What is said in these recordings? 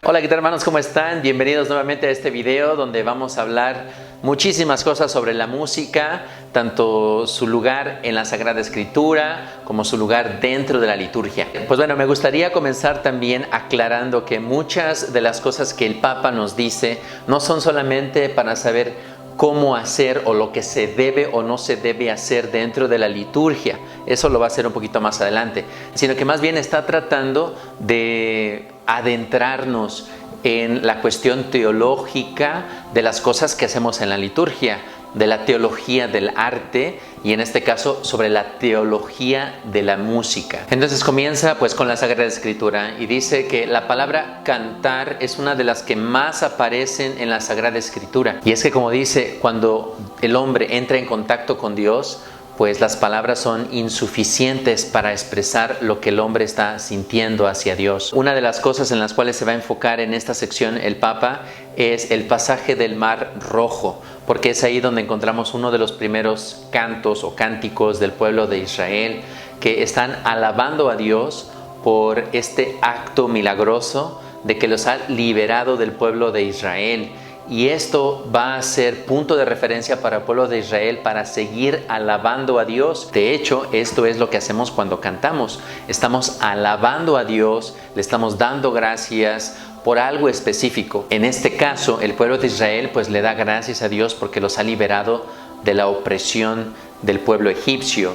Hola, ¿qué tal, hermanos? ¿Cómo están? Bienvenidos nuevamente a este video donde vamos a hablar muchísimas cosas sobre la música, tanto su lugar en la Sagrada Escritura como su lugar dentro de la liturgia. Pues bueno, me gustaría comenzar también aclarando que muchas de las cosas que el Papa nos dice no son solamente para saber cómo hacer o lo que se debe o no se debe hacer dentro de la liturgia. Eso lo va a hacer un poquito más adelante, sino que más bien está tratando de adentrarnos en la cuestión teológica de las cosas que hacemos en la liturgia, de la teología del arte y en este caso sobre la teología de la música. Entonces comienza pues con la Sagrada Escritura y dice que la palabra cantar es una de las que más aparecen en la Sagrada Escritura. Y es que, como dice, cuando el hombre entra en contacto con Dios, pues las palabras son insuficientes para expresar lo que el hombre está sintiendo hacia Dios. Una de las cosas en las cuales se va a enfocar en esta sección el Papa es el pasaje del Mar Rojo, porque es ahí donde encontramos uno de los primeros cantos o cánticos del pueblo de Israel que están alabando a Dios por este acto milagroso de que los ha liberado del pueblo de Israel. Y esto va a ser punto de referencia para el pueblo de Israel para seguir alabando a Dios. De hecho, esto es lo que hacemos cuando cantamos. Estamos alabando a Dios, le estamos dando gracias por algo específico. En este caso, el pueblo de Israel pues le da gracias a Dios porque los ha liberado de la opresión del pueblo egipcio.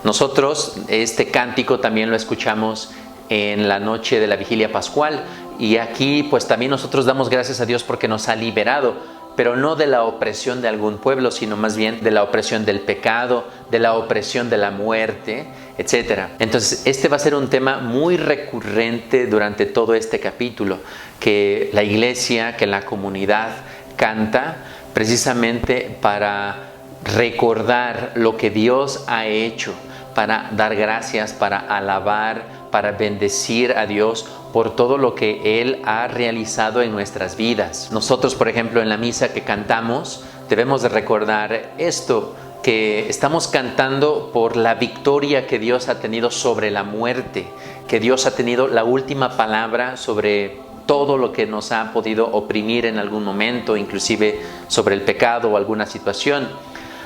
Nosotros este cántico también lo escuchamos en la noche de la vigilia pascual. Y aquí pues también nosotros damos gracias a Dios porque nos ha liberado, pero no de la opresión de algún pueblo, sino más bien de la opresión del pecado, de la opresión de la muerte, etc. Entonces este va a ser un tema muy recurrente durante todo este capítulo, que la iglesia, que la comunidad canta precisamente para recordar lo que Dios ha hecho, para dar gracias, para alabar, para bendecir a Dios por todo lo que Él ha realizado en nuestras vidas. Nosotros, por ejemplo, en la misa que cantamos, debemos de recordar esto, que estamos cantando por la victoria que Dios ha tenido sobre la muerte, que Dios ha tenido la última palabra sobre todo lo que nos ha podido oprimir en algún momento, inclusive sobre el pecado o alguna situación.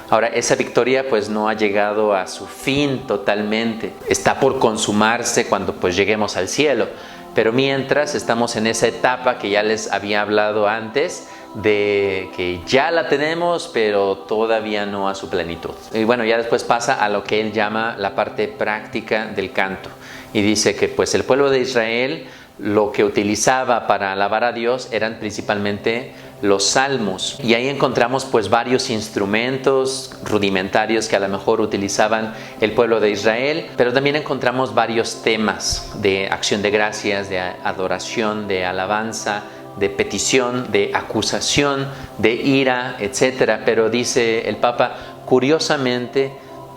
Ahora, esa victoria pues no ha llegado a su fin totalmente. Está por consumarse cuando pues lleguemos al cielo. Pero mientras estamos en esa etapa que ya les había hablado antes, de que ya la tenemos, pero todavía no a su plenitud. Y bueno, ya después pasa a lo que él llama la parte práctica del canto. Y dice que pues el pueblo de Israel lo que utilizaba para alabar a Dios eran principalmente los salmos, y ahí encontramos pues varios instrumentos rudimentarios que a lo mejor utilizaban el pueblo de Israel, pero también encontramos varios temas de acción de gracias, de adoración, de alabanza, de petición, de acusación, de ira, etc. Pero dice el Papa, curiosamente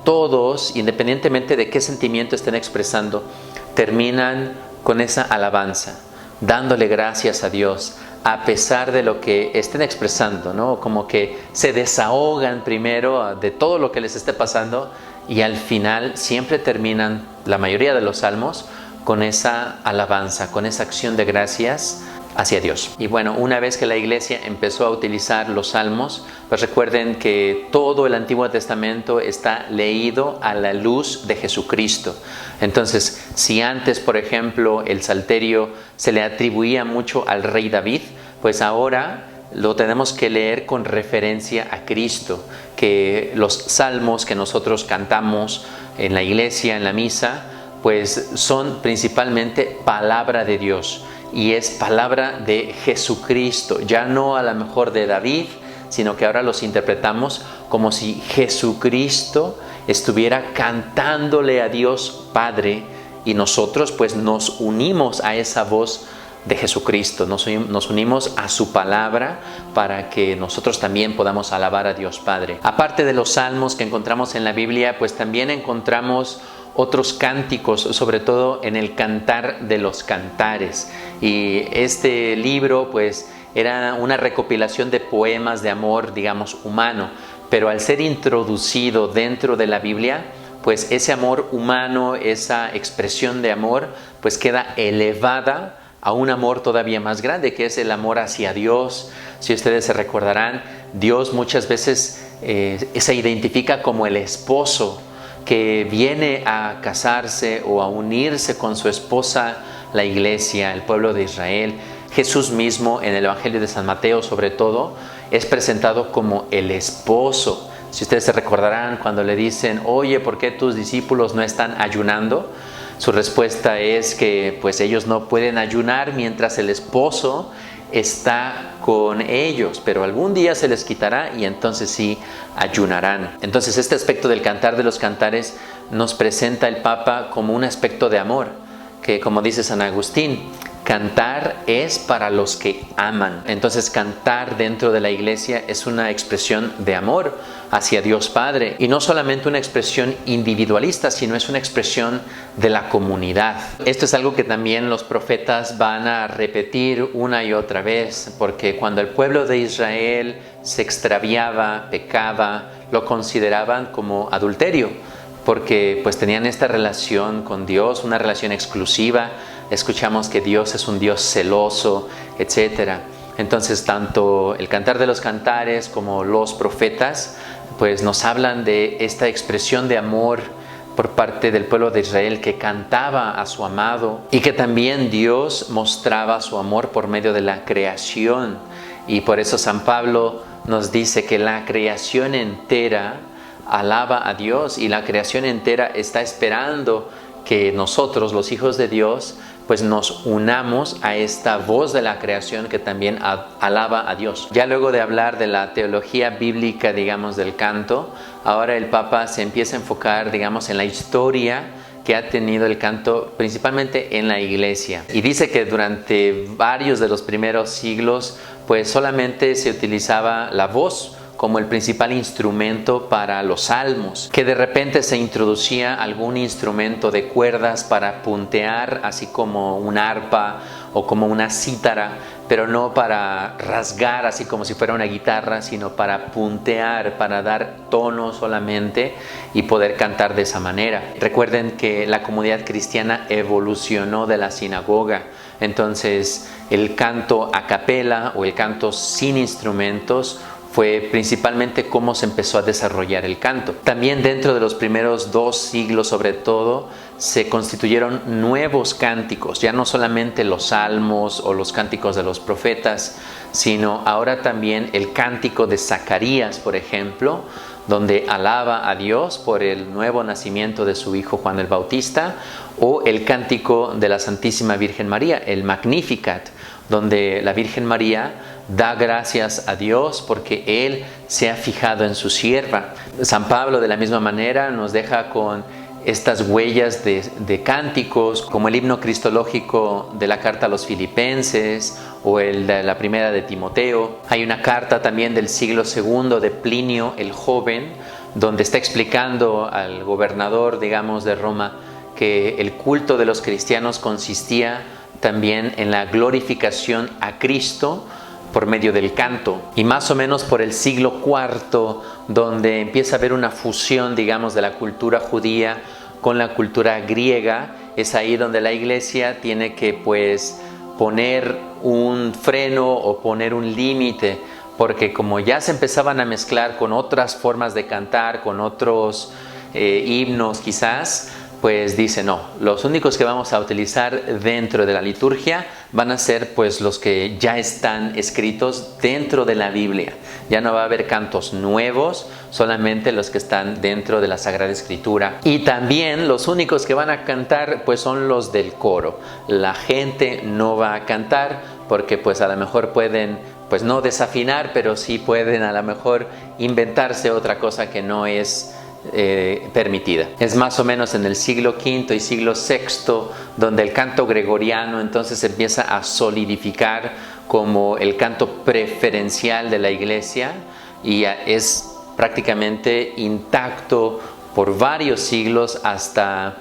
todos, independientemente de qué sentimiento estén expresando, terminan con esa alabanza, dándole gracias a Dios, a pesar de lo que estén expresando, ¿no? Como que se desahogan primero de todo lo que les esté pasando y al final siempre terminan, la mayoría de los salmos, con esa alabanza, con esa acción de gracias hacia Dios. Y bueno, una vez que la iglesia empezó a utilizar los salmos, pues recuerden que todo el Antiguo Testamento está leído a la luz de Jesucristo. Entonces, si antes, por ejemplo, el salterio se le atribuía mucho al rey David, pues ahora lo tenemos que leer con referencia a Cristo, que los salmos que nosotros cantamos en la iglesia, en la misa, pues son principalmente palabra de Dios. Y es palabra de Jesucristo, ya no a lo mejor de David, sino que ahora los interpretamos como si Jesucristo estuviera cantándole a Dios Padre y nosotros pues nos unimos a esa voz de Jesucristo, nos unimos a su palabra para que nosotros también podamos alabar a Dios Padre. Aparte de los salmos que encontramos en la Biblia, pues también encontramos otros cánticos, sobre todo en el Cantar de los Cantares. Y este libro pues era una recopilación de poemas de amor, digamos, humano, pero al ser introducido dentro de la Biblia, pues ese amor humano, esa expresión de amor, pues queda elevada a un amor todavía más grande, que es el amor hacia Dios. Si ustedes se recordarán, Dios muchas veces se identifica como el esposo que viene a casarse o a unirse con su esposa, la iglesia, el pueblo de Israel. Jesús mismo, en el Evangelio de San Mateo sobre todo, es presentado como el esposo. Si ustedes se recordarán cuando le dicen, oye, ¿por qué tus discípulos no están ayunando? Su respuesta es que pues ellos no pueden ayunar mientras el esposo está con ellos, pero algún día se les quitará y entonces sí ayunarán. Entonces este aspecto del Cantar de los Cantares nos presenta el Papa como un aspecto de amor, que como dice San Agustín, cantar es para los que aman. Entonces cantar dentro de la iglesia es una expresión de amor hacia Dios Padre, y no solamente una expresión individualista, sino es una expresión de la comunidad. Esto es algo que también los profetas van a repetir una y otra vez, porque cuando el pueblo de Israel se extraviaba, pecaba, lo consideraban como adulterio, porque pues tenían esta relación con Dios, una relación exclusiva. Escuchamos que Dios es un Dios celoso, etc. Entonces tanto el Cantar de los Cantares como los profetas pues nos hablan de esta expresión de amor por parte del pueblo de Israel, que cantaba a su amado, y que también Dios mostraba su amor por medio de la creación. Y por eso San Pablo nos dice que la creación entera alaba a Dios, y la creación entera está esperando que nosotros, los hijos de Dios, pues nos unamos a esta voz de la creación que también alaba a Dios. Ya luego de hablar de la teología bíblica, digamos, del canto, ahora el Papa se empieza a enfocar, digamos, en la historia que ha tenido el canto, principalmente en la iglesia. Y dice que durante varios de los primeros siglos, pues solamente se utilizaba la voz como el principal instrumento para los salmos, que de repente se introducía algún instrumento de cuerdas para puntear, así como un arpa o como una cítara, pero no para rasgar así como si fuera una guitarra, sino para puntear, para dar tono solamente y poder cantar de esa manera. Recuerden que la comunidad cristiana evolucionó de la sinagoga, entonces el canto a capela o el canto sin instrumentos fue principalmente cómo se empezó a desarrollar el canto. También dentro de los primeros 2 siglos, sobre todo, se constituyeron nuevos cánticos, ya no solamente los salmos o los cánticos de los profetas, sino ahora también el cántico de Zacarías, por ejemplo, donde alaba a Dios por el nuevo nacimiento de su hijo Juan el Bautista, o el cántico de la Santísima Virgen María, el Magnificat, donde la Virgen María da gracias a Dios porque Él se ha fijado en su sierva. San Pablo de la misma manera nos deja con estas huellas de cánticos, como el himno cristológico de la carta a los Filipenses o el de la primera de Timoteo. Hay una carta también del siglo II de Plinio el Joven, donde está explicando al gobernador, digamos, de Roma, que el culto de los cristianos consistía también en la glorificación a Cristo por medio del canto. Y más o menos por el siglo IV, donde empieza a haber una fusión, digamos, de la cultura judía con la cultura griega, es ahí donde la iglesia tiene que pues poner un freno o poner un límite, porque como ya se empezaban a mezclar con otras formas de cantar, con otros himnos quizás, pues dice no, los únicos que vamos a utilizar dentro de la liturgia van a ser pues los que ya están escritos dentro de la Biblia. Ya no va a haber cantos nuevos, solamente los que están dentro de la Sagrada Escritura. Y también los únicos que van a cantar pues son los del coro. La gente no va a cantar porque pues a lo mejor pueden pues no desafinar, pero sí pueden a lo mejor inventarse otra cosa que no es permitida. Es más o menos en el siglo V y siglo VI donde el canto gregoriano entonces empieza a solidificar como el canto preferencial de la iglesia y es prácticamente intacto por varios siglos hasta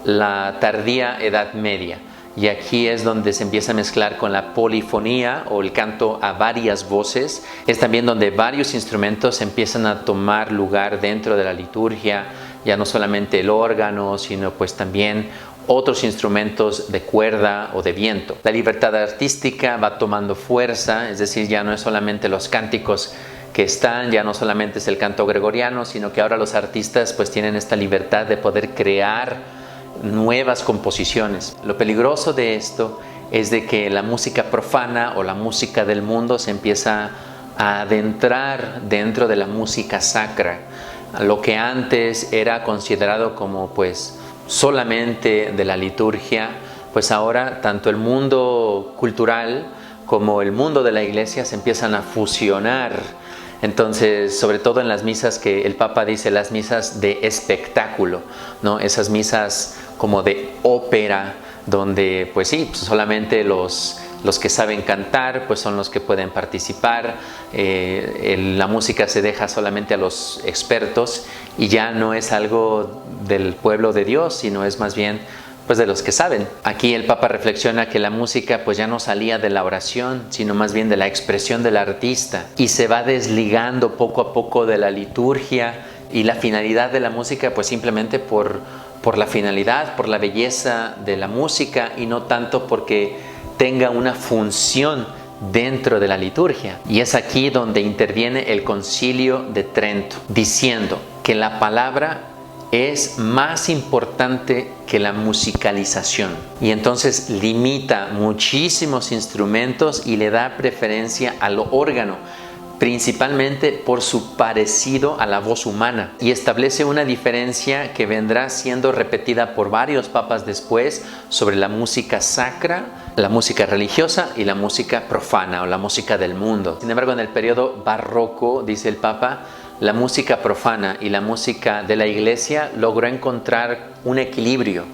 la tardía Edad Media. Y aquí es donde se empieza a mezclar con la polifonía o el canto a varias voces. Es también donde varios instrumentos empiezan a tomar lugar dentro de la liturgia. ya no solamente el órgano, sino pues también otros instrumentos de cuerda o de viento. La libertad artística va tomando fuerza, es decir, ya no es solamente los cánticos que están, ya no solamente es el canto gregoriano, sino que ahora los artistas pues tienen esta libertad de poder crear nuevas composiciones. Lo peligroso de esto es de que la música profana o la música del mundo se empieza a adentrar dentro de la música sacra. Lo que antes era considerado como pues solamente de la liturgia, pues ahora tanto el mundo cultural como el mundo de la iglesia se empiezan a fusionar. Entonces, sobre todo en las misas que el Papa dice, las misas de espectáculo, ¿no? Esas misas como de ópera, donde pues sí, solamente los que saben cantar pues son los que pueden participar, la música se deja solamente a los expertos y ya no es algo del pueblo de Dios, sino es más bien pues de los que saben. Aquí el Papa reflexiona que la música pues ya no salía de la oración, sino más bien de la expresión del artista, y se va desligando poco a poco de la liturgia y la finalidad de la música pues simplemente por la finalidad, por la belleza de la música y no tanto porque tenga una función dentro de la liturgia. Y es aquí donde interviene el Concilio de Trento, diciendo que la palabra es más importante que la musicalización. Y entonces limita muchísimos instrumentos y le da preferencia al órgano, principalmente por su parecido a la voz humana, y establece una diferencia que vendrá siendo repetida por varios papas después sobre la música sacra, la música religiosa y la música profana o la música del mundo. Sin embargo, en el periodo barroco, dice el Papa, la música profana y la música de la iglesia logró encontrar un equilibrio,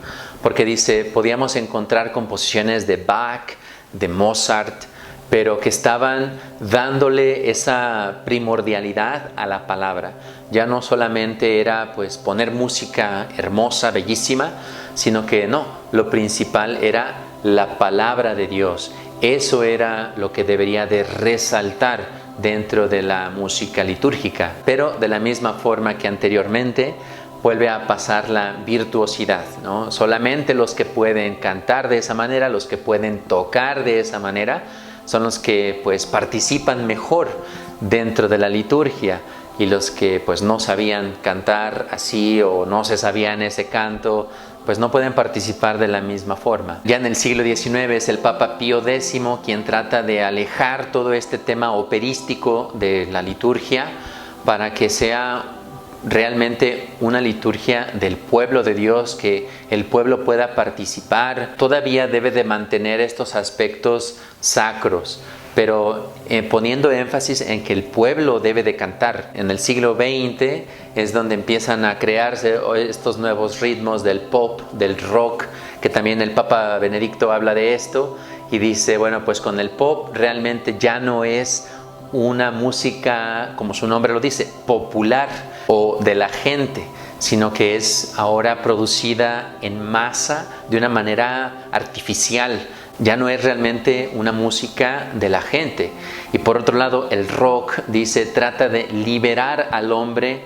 porque dice, podíamos encontrar composiciones de Bach, de Mozart, pero que estaban dándole esa primordialidad a la palabra. Ya no solamente era pues poner música hermosa, bellísima, sino que no, lo principal era la palabra de Dios. Eso era lo que debería de resaltar dentro de la música litúrgica, pero de la misma forma que anteriormente vuelve a pasar la virtuosidad, ¿no? Solamente los que pueden cantar de esa manera, los que pueden tocar de esa manera, son los que pues participan mejor dentro de la liturgia, y los que pues no sabían cantar así o no se sabían ese canto pues no pueden participar de la misma forma. Ya en el siglo XIX es el Papa Pío X quien trata de alejar todo este tema operístico de la liturgia para que sea realmente una liturgia del pueblo de Dios, que el pueblo pueda participar. Todavía debe de mantener estos aspectos sacros, pero poniendo énfasis en que el pueblo debe de cantar. En el siglo XX es donde empiezan a crearse estos nuevos ritmos del pop, del rock, que también el Papa Benedicto habla de esto y dice, bueno, pues con el pop realmente ya no es una música, como su nombre lo dice, popular o de la gente, sino que es ahora producida en masa de una manera artificial. Ya no es realmente una música de la gente. Y por otro lado, el rock, dice, trata de liberar al hombre,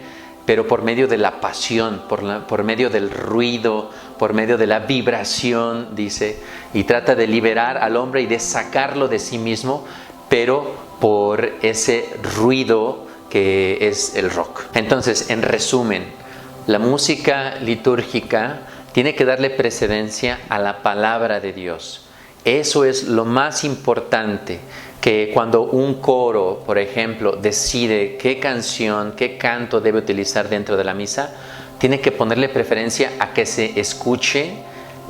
pero por medio de la pasión, por medio del ruido, por medio de la vibración, dice, y trata de liberar al hombre y de sacarlo de sí mismo, pero por ese ruido que es el rock. Entonces, en resumen, la música litúrgica tiene que darle precedencia a la palabra de Dios. Eso es lo más importante, que cuando un coro, por ejemplo, decide qué canción, qué canto debe utilizar dentro de la misa, tiene que ponerle preferencia a que se escuche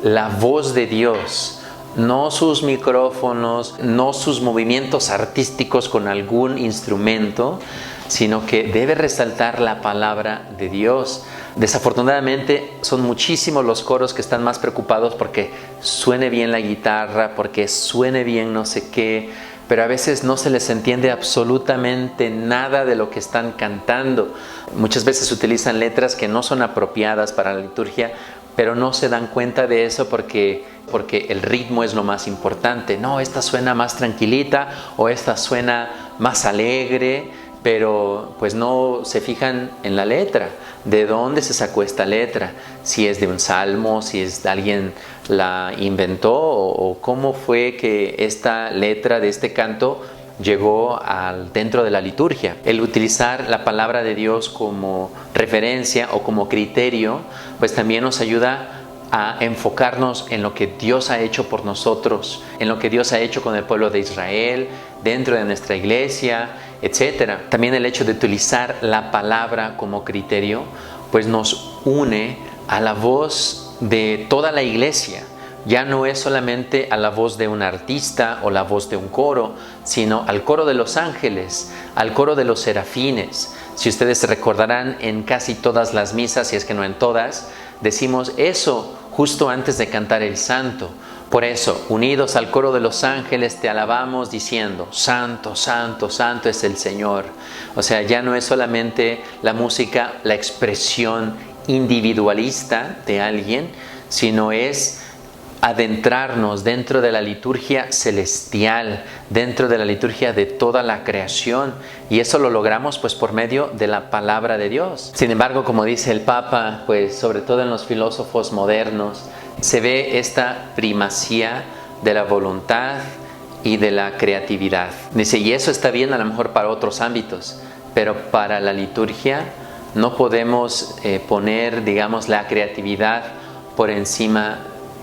la voz de Dios, no sus micrófonos, no sus movimientos artísticos con algún instrumento, sino que debe resaltar la palabra de Dios. Desafortunadamente son muchísimos los coros que están más preocupados porque suene bien la guitarra, porque suene bien no sé qué, pero a veces no se les entiende absolutamente nada de lo que están cantando. Muchas veces utilizan letras que no son apropiadas para la liturgia, pero no se dan cuenta de eso porque el ritmo es lo más importante. No, esta suena más tranquilita o esta suena más alegre, pero pues no se fijan en la letra, de dónde se sacó esta letra, si es de un salmo, si es de alguien la inventó o cómo fue que esta letra de este canto llegó dentro de la liturgia. El utilizar la palabra de Dios como referencia o como criterio, pues también nos ayuda a enfocarnos en lo que Dios ha hecho por nosotros, en lo que Dios ha hecho con el pueblo de Israel, dentro de nuestra iglesia, etc. También el hecho de utilizar la palabra como criterio, pues nos une a la voz de toda la iglesia. Ya no es solamente a la voz de un artista o la voz de un coro, sino al coro de los ángeles, al coro de los serafines. Si ustedes recordarán, en casi todas las misas, si es que no en todas, decimos eso justo antes de cantar el santo. Por eso, unidos al coro de los ángeles, te alabamos diciendo, Santo, Santo, Santo es el Señor. O sea, ya no es solamente la música, la expresión individualista de alguien, sino es adentrarnos dentro de la liturgia celestial, dentro de la liturgia de toda la creación, y eso lo logramos pues por medio de la palabra de Dios. Sin embargo, como dice el Papa, pues sobre todo en los filósofos modernos, se ve esta primacía de la voluntad y de la creatividad. Dice, y eso está bien a lo mejor para otros ámbitos, pero para la liturgia no podemos poner, digamos, la creatividad por encima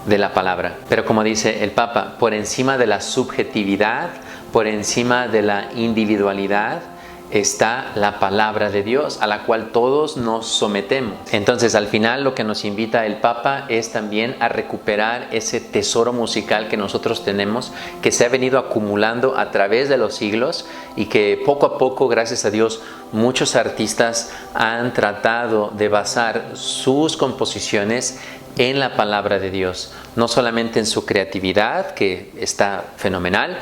de la palabra. Pero como dice el Papa, por encima de la subjetividad, por encima de la individualidad, está la palabra de Dios, a la cual todos nos sometemos. Entonces, al final, lo que nos invita el Papa es también a recuperar ese tesoro musical que nosotros tenemos, que se ha venido acumulando a través de los siglos y que poco a poco, gracias a Dios, muchos artistas han tratado de basar sus composiciones en la palabra de Dios, no solamente en su creatividad, que está fenomenal,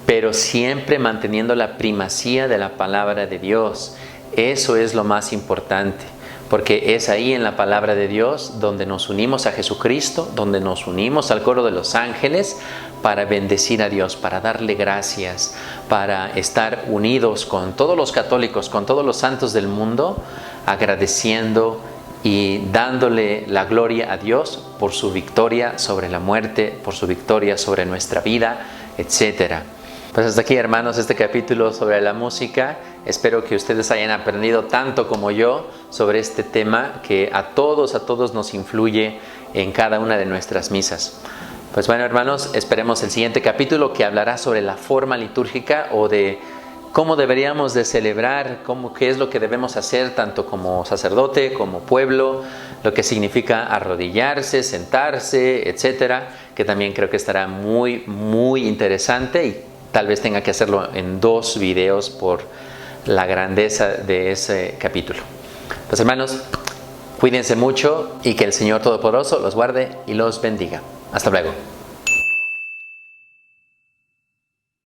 pero siempre manteniendo la primacía de la palabra de Dios. Eso es lo más importante, porque es ahí en la palabra de Dios donde nos unimos a Jesucristo, donde nos unimos al coro de los ángeles para bendecir a Dios, para darle gracias, para estar unidos con todos los católicos, con todos los santos del mundo, agradeciendo y dándole la gloria a Dios por su victoria sobre la muerte, por su victoria sobre nuestra vida, etc. Pues hasta aquí, hermanos, este capítulo sobre la música. Espero que ustedes hayan aprendido tanto como yo sobre este tema que a todos nos influye en cada una de nuestras misas. Pues bueno, hermanos, esperemos el siguiente capítulo que hablará sobre la forma litúrgica o de cómo deberíamos de celebrar, qué es lo que debemos hacer tanto como sacerdote, como pueblo, lo que significa arrodillarse, sentarse, etcétera, que también creo que estará muy, muy interesante y tal vez tenga que hacerlo en 2 videos por la grandeza de ese capítulo. Pues hermanos, cuídense mucho y que el Señor Todopoderoso los guarde y los bendiga. Hasta luego.